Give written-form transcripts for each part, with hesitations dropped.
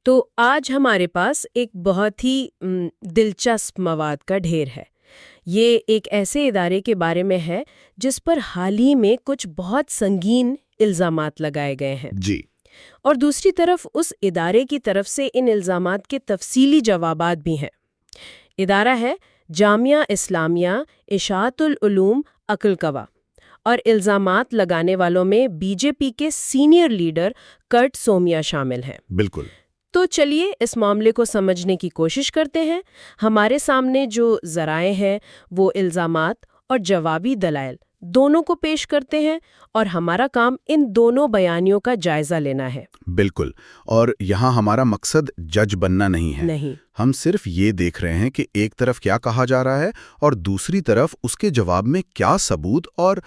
تو آج ہمارے پاس ایک بہت ہی دلچسپ مواد کا ڈھیر ہے۔ یہ ایک ایسے ادارے کے بارے میں ہے جس پر حال ہی میں کچھ بہت سنگین الزامات لگائے گئے ہیں، جی اور دوسری طرف اس ادارے کی طرف سے ان الزامات کے تفصیلی جوابات بھی ہیں۔ ادارہ ہے جامعہ اسلامیہ اشاعت العلوم عقل-قوا، اور الزامات لگانے والوں میں بی جے پی کے سینئر لیڈر کرٹ سومیا شامل ہیں۔ بالکل۔ تو چلیے اس معاملے کو سمجھنے کی کوشش کرتے ہیں۔ ہمارے سامنے جو ذرائع ہیں وہ الزامات اور جوابی دلائل دونوں کو پیش کرتے ہیں، اور ہمارا کام ان دونوں بیانیوں کا جائزہ لینا ہے۔ بالکل، اور یہاں ہمارا مقصد جج بننا نہیں ہے۔ نہیں، ہم صرف یہ دیکھ رہے ہیں کہ ایک طرف کیا کہا جا رہا ہے اور دوسری طرف اس کے جواب میں کیا ثبوت اور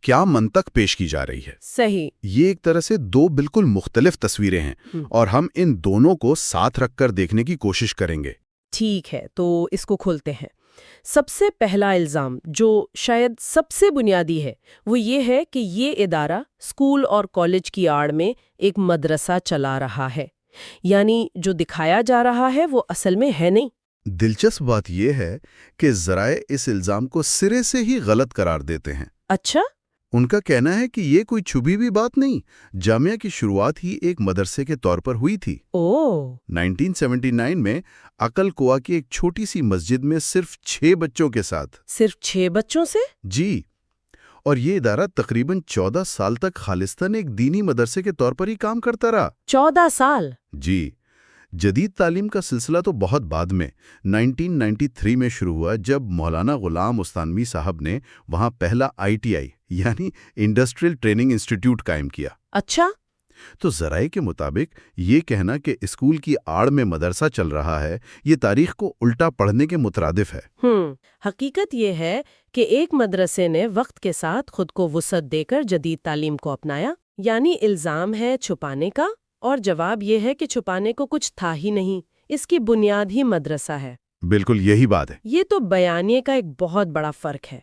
کیا منطق پیش کی جا رہی ہے۔ صحیح۔ یہ ایک طرح سے دو بالکل مختلف تصویریں ہیں، اور ہم ان دونوں کو ساتھ رکھ کر دیکھنے کی کوشش کریں گے۔ ٹھیک ہے، تو اس کو کھولتے ہیں۔ سب سے پہلا الزام جو شاید سب سے بنیادی ہے وہ یہ ہے کہ یہ ادارہ اسکول اور کالج کی آڑ میں ایک مدرسہ چلا رہا ہے، یعنی جو دکھایا جا رہا ہے وہ اصل میں ہے نہیں۔ دلچسپ بات یہ ہے کہ ذرائع اس الزام کو سرے سے ہی غلط قرار دیتے ہیں۔ اچھا؟ ان کا کہنا ہے کہ یہ کوئی چھپی بھی بات نہیں، جامعہ کی شروعات ہی ایک مدرسے کے طور پر ہوئی تھی۔ 1979 میں عقل-قوا کی ایک چھوٹی سی مسجد میں صرف 6 بچوں کے ساتھ۔ صرف 6 بچوں سے؟ جی، اور یہ ادارہ تقریباً 14 سال تک خالصتاً ایک دینی مدرسے کے طور پر ہی کام کرتا رہا۔ 14 سال؟ جی، جدید تعلیم کا سلسلہ تو بہت بعد میں 1993 میں شروع ہوا، جب مولانا غلام استانوی صاحب نے وہاں پہلا ITI یعنی انڈسٹریل ٹریننگ انسٹیٹیوٹ قائم کیا۔ اچھا؟ تو ذرائع کے مطابق یہ کہنا کہ اسکول کی آڑ میں مدرسہ چل رہا ہے، یہ تاریخ کو الٹا پڑھنے کے مترادف ہے۔ حقیقت یہ ہے کہ ایک مدرسے نے وقت کے ساتھ خود کو وسعت دے کر جدید تعلیم کو اپنایا، یعنی الزام ہے چھپانے کا، اور جواب یہ ہے کہ چھپانے کو کچھ تھا ہی نہیں، اس کی بنیاد ہی مدرسہ ہے۔ بالکل یہی بات ہے۔ یہ تو بیانیے کا ایک بہت بڑا فرق ہے۔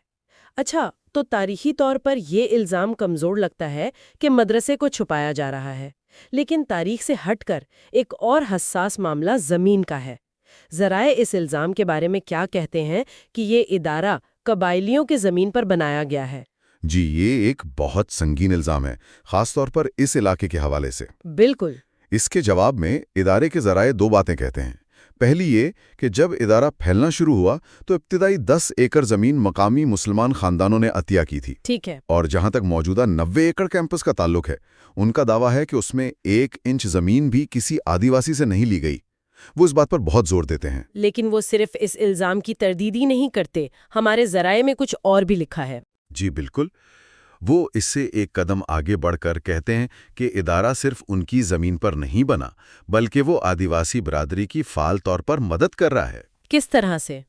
اچھا، تو تاریخی طور پر یہ الزام کمزور لگتا ہے کہ مدرسے کو چھپایا جا رہا ہے، لیکن تاریخ سے ہٹ کر ایک اور حساس معاملہ زمین کا ہے۔ ذرائع اس الزام کے بارے میں کیا کہتے ہیں کہ یہ ادارہ قبائلیوں کے زمین پر بنایا گیا ہے؟ جی، یہ ایک بہت سنگین الزام ہے، خاص طور پر اس علاقے کے حوالے سے۔ بالکل۔ اس کے جواب میں ادارے کے ذرائع 2 باتیں کہتے ہیں۔ پہلی یہ کہ جب ادارہ پھیلنا شروع ہوا تو ابتدائی 10 ایکڑ زمین مقامی مسلمان خاندانوں نے عطیہ کی تھی۔ ٹھیک ہے۔ اور جہاں تک موجودہ 90 ایکڑ کیمپس کا تعلق ہے، ان کا دعویٰ ہے کہ اس میں 1 انچ زمین بھی کسی آدیواسی سے نہیں لی گئی۔ وہ اس بات پر بہت زور دیتے ہیں۔ لیکن وہ صرف اس الزام کی تردید ہی نہیں کرتے، ہمارے ذرائع میں کچھ اور بھی لکھا ہے۔ جی بالکل، وہ اس سے ایک قدم آگے بڑھ کر کہتے ہیں کہ ادارہ صرف ان کی زمین پر نہیں بنا، بلکہ وہ آدیواسی برادری کی فعال طور پر مدد کر رہا ہے۔ کس طرح سے؟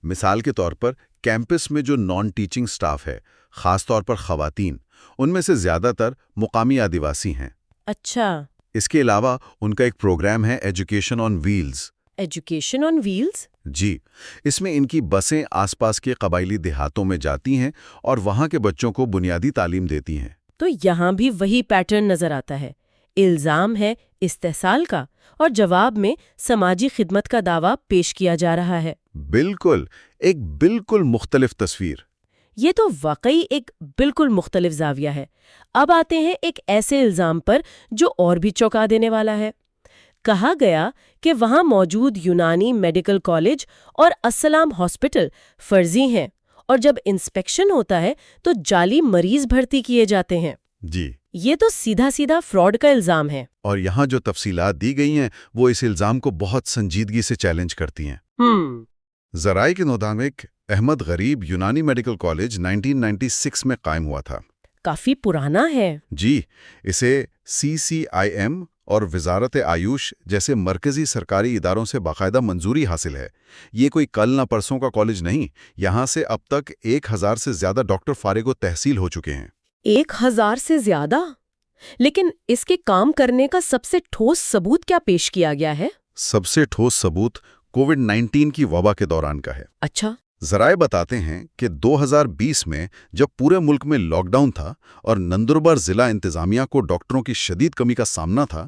مثال کے طور پر کیمپس میں جو نان ٹیچنگ سٹاف ہے، خاص طور پر خواتین، ان میں سے زیادہ تر مقامی آدیواسی ہیں۔ اچھا۔ اس کے علاوہ ان کا ایک پروگرام ہے ایجوکیشن آن ویلز۔ ایجوکیشن آن ویلز؟ جی، اس میں ان کی بسیں آس پاس کے قبائلی دیہاتوں میں جاتی ہیں اور وہاں کے بچوں کو بنیادی تعلیم دیتی ہیں۔ تو یہاں بھی وہی پیٹرن نظر آتا ہے، الزام ہے استحصال کا، اور جواب میں سماجی خدمت کا دعویٰ پیش کیا جا رہا ہے۔ بالکل، ایک بالکل مختلف تصویر۔ یہ تو واقعی ایک بالکل مختلف زاویہ ہے۔ اب آتے ہیں ایک ایسے الزام پر جو اور بھی چونکا دینے والا ہے۔ کہا گیا کہ وہاں موجود یونانی میڈیکل کالج اور السلام ہاسپٹل فرضی ہیں، اور جب انسپیکشن ہوتا ہے تو جعلی مریض بھرتی کیے جاتے ہیں۔ جی، یہ تو سیدھا سیدھا فراڈ کا الزام ہے۔ اور یہاں جو تفصیلات دی گئی ہیں وہ اس الزام کو بہت سنجیدگی سے چیلنج کرتی ہیں۔ ذرائع کے مطابق احمد غریب یونانی میڈیکل کالج 1996 میں قائم ہوا تھا۔ کافی پرانا ہے۔ جی، اسے CCIM اور وزارت آیوش جیسے مرکزی سرکاری اداروں سے باقاعدہ منظوری حاصل ہے۔ یہ کوئی کل نہ پرسوں کا کالج نہیں، یہاں سے اب تک 1000 سے زیادہ ڈاکٹر فارغ و تحصیل ہو چکے ہیں۔ 1000 سے زیادہ؟ لیکن اس کے کام کرنے کا سب سے ٹھوس ثبوت کیا پیش کیا گیا ہے؟ سب سے ٹھوس ثبوت کووڈ-19 کی وبا کے دوران کا ہے۔ اچھا۔ ذرائع بتاتے ہیں کہ 2020 میں جب پورے ملک میں لاک ڈاؤن تھا اور نندربار ضلع انتظامیہ کو ڈاکٹروں کی شدید کمی کا سامنا تھا،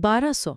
1,200?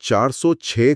406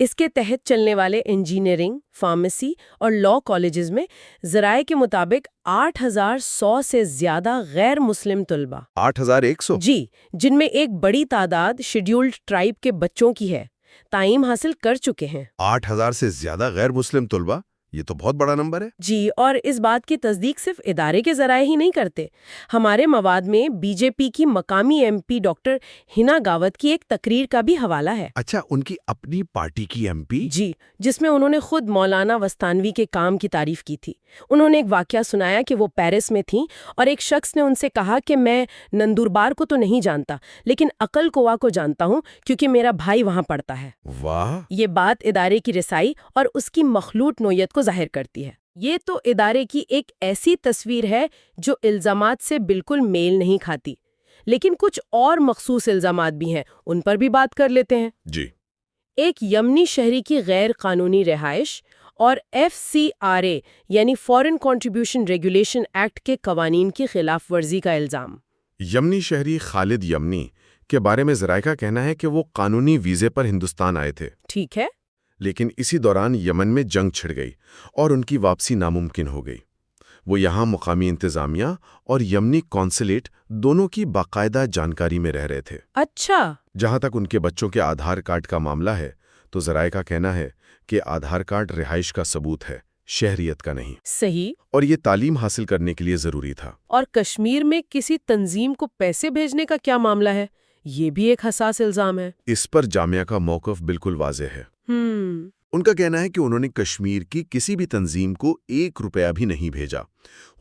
اس کے تحت چلنے والے انجینئرنگ، فارمیسی اور لاء کالجز میں ذرائع کے مطابق 8,100 سے زیادہ غیر مسلم طلبہ 8,100؟ جی، جن میں ایک بڑی تعداد شیڈیولڈ ٹرائب کے بچوں کی ہے، تعلیم حاصل کر چکے ہیں۔ 8,000 سے زیادہ غیر مسلم طلبہ، یہ تو بہت بڑا نمبر ہے۔ جی، اور اس بات کی تصدیق صرف ادارے کے ذرائع ہی نہیں کرتے۔ ہمارے مواد میں بی جے پی کی مقامی ایم پی ڈاکٹر ہنا گاوت کی ایک تقریر کا بھی حوالہ ہے۔ اچھا، ان کی اپنی پارٹی کی ایم پی؟ جی، جس میں انہوں نے خود مولانا وستانوی کے کام کی تعریف کی تھی۔ انہوں نے ایک واقعہ سنایا کہ وہ پیرس میں تھیں اور ایک شخص نے ان سے کہا کہ میں نندوربار کو تو نہیں جانتا، لیکن عقل کوہ کو جانتا ہوں کیونکہ میرا بھائی وہاں پڑھتا ہے۔ واہ! یہ بات ادارے کی رسائی اور اس کی مخلوط نوعیت کو ظاہر کرتی ہے۔ یہ تو ادارے کی ایک ایسی تصویر ہے جو الزامات سے بالکل میل نہیں کھاتی، لیکن کچھ اور مخصوص الزامات بھی ہیں، ان پر بھی بات کر لیتے ہیں۔ جی۔ ایک یمنی شہری کی غیر قانونی رہائش اور FCRA یعنی فارن کنٹریبیوشن ریگولیشن ایکٹ کے قوانین کی خلاف ورزی کا الزام۔ یمنی شہری خالد یمنی کے بارے میں ذرائع کا کہنا ہے کہ وہ قانونی ویزے پر ہندوستان آئے تھے، ٹھیک ہے۔ لیکن اسی دوران یمن میں جنگ چھڑ گئی اور ان کی واپسی ناممکن ہو گئی۔ وہ یہاں مقامی انتظامیہ اور یمنی کونسلیٹ دونوں کی باقاعدہ جانکاری میں رہ رہے تھے۔ اچھا۔ جہاں تک ان کے بچوں کے آدھار کارڈ کا معاملہ ہے تو ذرائع کا کہنا ہے کہ آدھار کارڈ رہائش کا ثبوت ہے، شہریت کا نہیں، صحیح۔ اور یہ تعلیم حاصل کرنے کے لیے ضروری تھا۔ اور کشمیر میں کسی تنظیم کو پیسے بھیجنے کا کیا معاملہ ہے؟ یہ بھی ایک حساس الزام ہے۔ اس پر جامعہ کا موقف بالکل واضح ہے۔ ان کا کہنا ہے کہ انہوں نے کشمیر کی کسی بھی تنظیم کو 1 روپیہ بھی نہیں بھیجا۔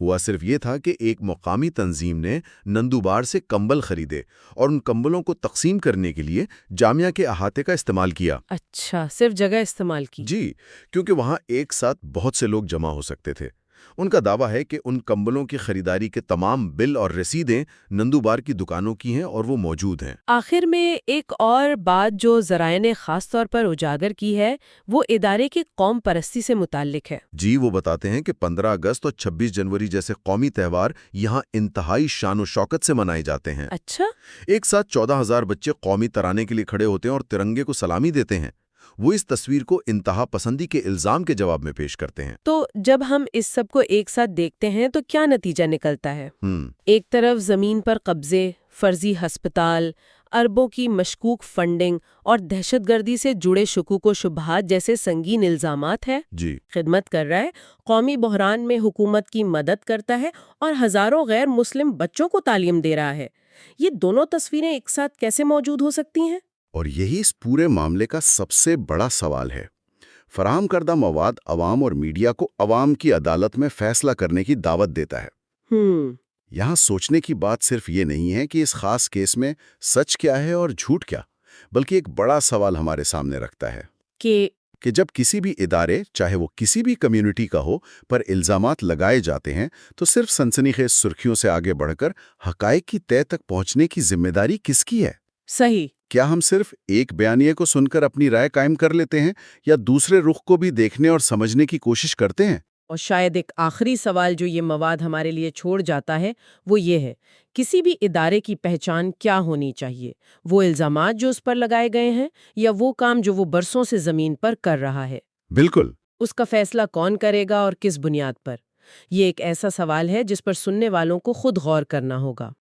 ہوا صرف یہ تھا کہ ایک مقامی تنظیم نے نندوبار سے کمبل خریدے اور ان کمبلوں کو تقسیم کرنے کے لیے جامعہ کے احاطے کا استعمال کیا۔ اچھا، صرف جگہ استعمال کی۔ جی، کیونکہ وہاں ایک ساتھ بہت سے لوگ جمع ہو سکتے تھے۔ ان کا دعویٰ ہے کہ ان کمبلوں کی خریداری کے تمام بل اور رسیدیں نندوبار کی دکانوں کی ہیں اور وہ موجود ہیں۔ آخر میں ایک اور بات جو ذرائع نے خاص طور پر اجاگر کی ہے وہ ادارے کی قوم پرستی سے متعلق ہے۔ جی، وہ بتاتے ہیں کہ 15 اگست اور 26 جنوری جیسے قومی تہوار یہاں انتہائی شان و شوکت سے منائے جاتے ہیں۔ اچھا۔ ایک ساتھ 14,000 بچے قومی ترانے کے لیے کھڑے ہوتے ہیں اور ترنگے کو سلامی دیتے ہیں۔ وہ اس تصویر کو انتہا پسندی کے الزام کے جواب میں پیش کرتے ہیں۔ تو جب ہم اس سب کو ایک ساتھ دیکھتے ہیں تو کیا نتیجہ نکلتا ہے؟ ایک طرف زمین پر قبضے، فرضی ہسپتال، اربوں کی مشکوک فنڈنگ اور دہشت گردی سے جڑے شکوک و شبہات جیسے سنگین الزامات ہیں۔ جی، خدمت کر رہا ہے، قومی بحران میں حکومت کی مدد کرتا ہے اور ہزاروں غیر مسلم بچوں کو تعلیم دے رہا ہے۔ یہ دونوں تصویریں ایک ساتھ کیسے موجود ہو سکتی ہیں؟ اور یہی اس پورے معاملے کا سب سے بڑا سوال ہے۔ فراہم کردہ مواد عوام اور میڈیا کو عوام کی عدالت میں فیصلہ کرنے کی دعوت دیتا ہے۔ یہاں سوچنے کی بات صرف یہ نہیں ہے کہ اس خاص کیس میں سچ کیا ہے اور جھوٹ کیا، بلکہ ایک بڑا سوال ہمارے سامنے رکھتا ہے کہ جب کسی بھی ادارے، چاہے وہ کسی بھی کمیونٹی کا ہو، پر الزامات لگائے جاتے ہیں تو صرف سنسنی خیز سرخیوں سے آگے بڑھ کر حقائق کی تہہ تک پہنچنے کی ذمہ داری کس کی ہے؟ صحیح۔ کیا ہم صرف ایک بیانیے کو سن کر اپنی رائے قائم کر لیتے ہیں یا دوسرے رخ کو بھی دیکھنے اور سمجھنے کی کوشش کرتے ہیں؟ اور شاید ایک آخری سوال جو یہ مواد ہمارے لیے چھوڑ جاتا ہے وہ یہ ہے، کسی بھی ادارے کی پہچان کیا ہونی چاہیے؟ وہ الزامات جو اس پر لگائے گئے ہیں یا وہ کام جو وہ برسوں سے زمین پر کر رہا ہے؟ بالکل۔ اس کا فیصلہ کون کرے گا اور کس بنیاد پر؟ یہ ایک ایسا سوال ہے جس پر سننے والوں کو خود غور کرنا ہوگا۔